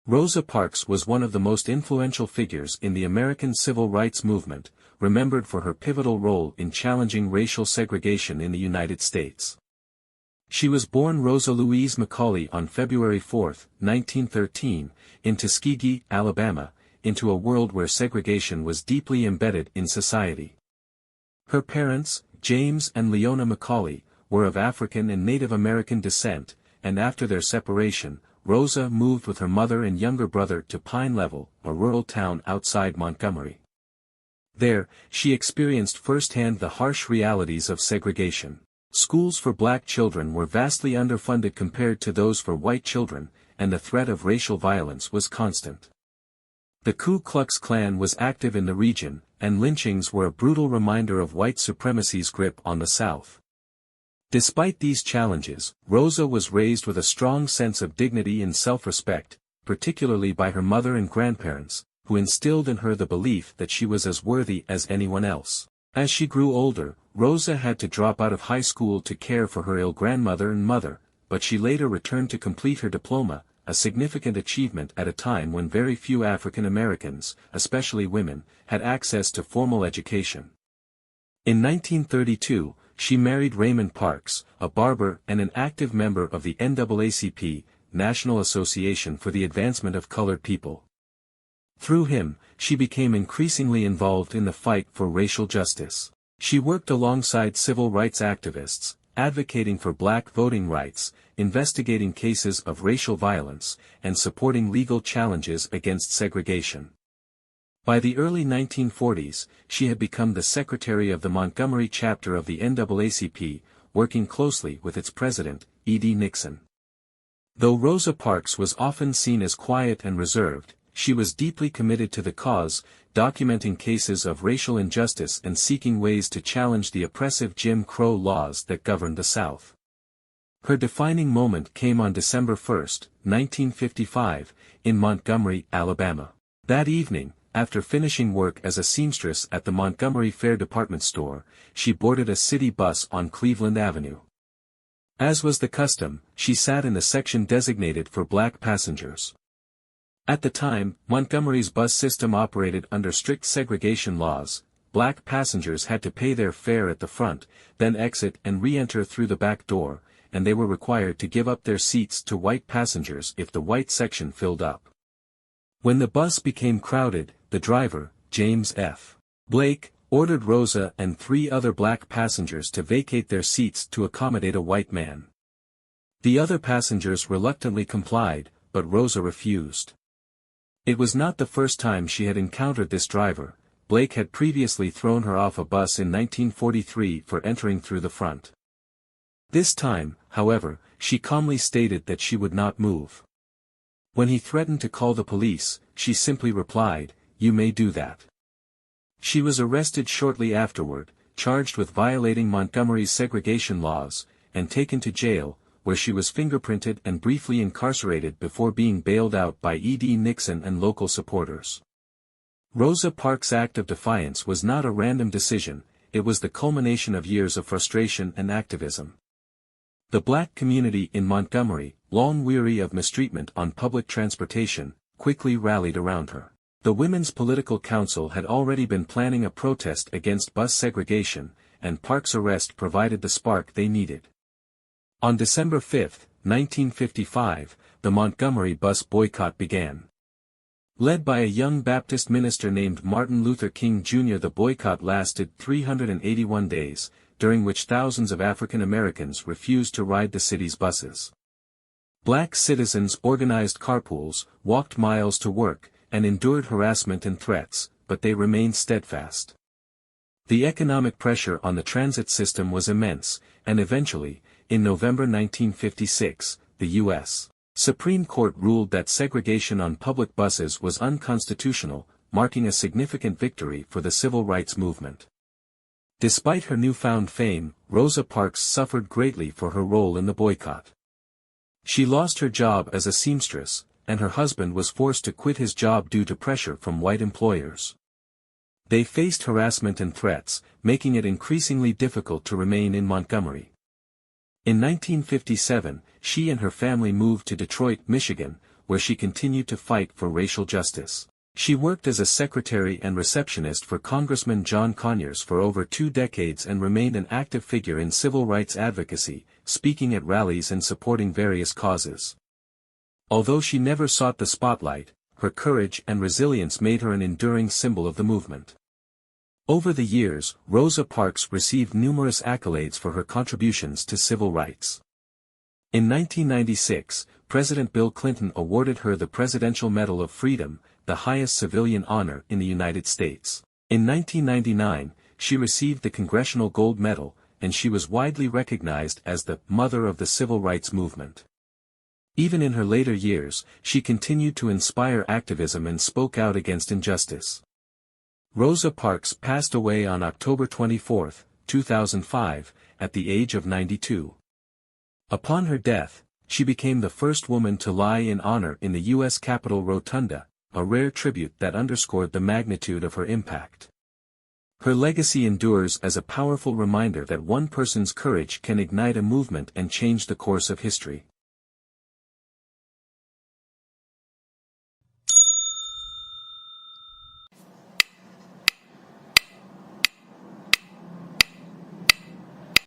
Rosa Parks was one of the most influential figures in the American civil rights movement, remembered for her pivotal role in challenging racial segregation in the United States. She was born Rosa Louise McCauley on February 4, 1913, in Tuskegee, Alabama, into a world where segregation was deeply embedded in society. Her parents, James and Leona McCauley, were of African and Native American descent, and after their separation, Rosa moved with her mother and younger brother to Pine Level, a rural town outside Montgomery. There, she experienced firsthand the harsh realities of segregation. Schools for black children were vastly underfunded compared to those for white children, and the threat of racial violence was constant. The Ku Klux Klan was active in the region, and lynchings were a brutal reminder of white supremacy's grip on the South. Despite these challenges, Rosa was raised with a strong sense of dignity and self-respect, particularly by her mother and grandparents, who instilled in her the belief that she was as worthy as anyone else. As she grew older, Rosa had to drop out of high school to care for her ill grandmother and mother, but she later returned to complete her diploma, a significant achievement at a time when very few African Americans, especially women, had access to formal education. In 1932, she married Raymond Parks, a barber and an active member of the NAACP, National Association for the Advancement of Colored People. Through him, she became increasingly involved in the fight for racial justice. She worked alongside civil rights activists, advocating for black voting rights, investigating cases of racial violence, and supporting legal challenges against segregation. By the early 1940s, she had become the secretary of the Montgomery chapter of the NAACP, working closely with its president, E.D. Nixon. Though Rosa Parks was often seen as quiet and reserved, she was deeply committed to the cause, documenting cases of racial injustice and seeking ways to challenge the oppressive Jim Crow laws that governed the South. Her defining moment came on December 1, 1955, in Montgomery, Alabama. That evening, after finishing work as a seamstress at the Montgomery Fair department store, she boarded a city bus on Cleveland Avenue. As was the custom, she sat in the section designated for black passengers. At the time, Montgomery's bus system operated under strict segregation laws. Black passengers had to pay their fare at the front, then exit and re-enter through the back door, and they were required to give up their seats to white passengers if the white section filled up. When the bus became crowded, the driver, James F. Blake, ordered Rosa and 3 other black passengers to vacate their seats to accommodate a white man. The other passengers reluctantly complied, but Rosa refused. It was not the first time she had encountered this driver. Blake had previously thrown her off a bus in 1943 for entering through the front. This time, however, she calmly stated that she would not move. When he threatened to call the police, she simply replied, "You may do that." She was arrested shortly afterward, charged with violating Montgomery's segregation laws, and taken to jail, where she was fingerprinted and briefly incarcerated before being bailed out by E.D. Nixon and local supporters. Rosa Parks' act of defiance was not a random decision, it was the culmination of years of frustration and activism. The black community in Montgomery, long weary of mistreatment on public transportation, quickly rallied around her. The Women's Political Council had already been planning a protest against bus segregation, and Parks' arrest provided the spark they needed. On December 5, 1955, the Montgomery Bus Boycott began. Led by a young Baptist minister named Martin Luther King Jr., the boycott lasted 381 days, during which thousands of African Americans refused to ride the city's buses. Black citizens organized carpools, walked miles to work, and endured harassment and threats, but they remained steadfast. The economic pressure on the transit system was immense, and eventually, in November 1956, the U.S. Supreme Court ruled that segregation on public buses was unconstitutional, marking a significant victory for the civil rights movement. Despite her newfound fame, Rosa Parks suffered greatly for her role in the boycott. She lost her job as a seamstress, and her husband was forced to quit his job due to pressure from white employers. They faced harassment and threats, making it increasingly difficult to remain in Montgomery. In 1957, she and her family moved to Detroit, Michigan, where she continued to fight for racial justice. She worked as a secretary and receptionist for Congressman John Conyers for over 2 decades and remained an active figure in civil rights advocacy, speaking at rallies and supporting various causes. Although she never sought the spotlight, her courage and resilience made her an enduring symbol of the movement. Over the years, Rosa Parks received numerous accolades for her contributions to civil rights. In 1996, President Bill Clinton awarded her the Presidential Medal of Freedom, the highest civilian honor in the United States. In 1999, she received the Congressional Gold Medal, and she was widely recognized as the "mother of the civil rights movement." Even in her later years, she continued to inspire activism and spoke out against injustice. Rosa Parks passed away on October 24, 2005, at the age of 92. Upon her death, she became the first woman to lie in honor in the U.S. Capitol Rotunda, a rare tribute that underscored the magnitude of her impact. Her legacy endures as a powerful reminder that one person's courage can ignite a movement and change the course of history.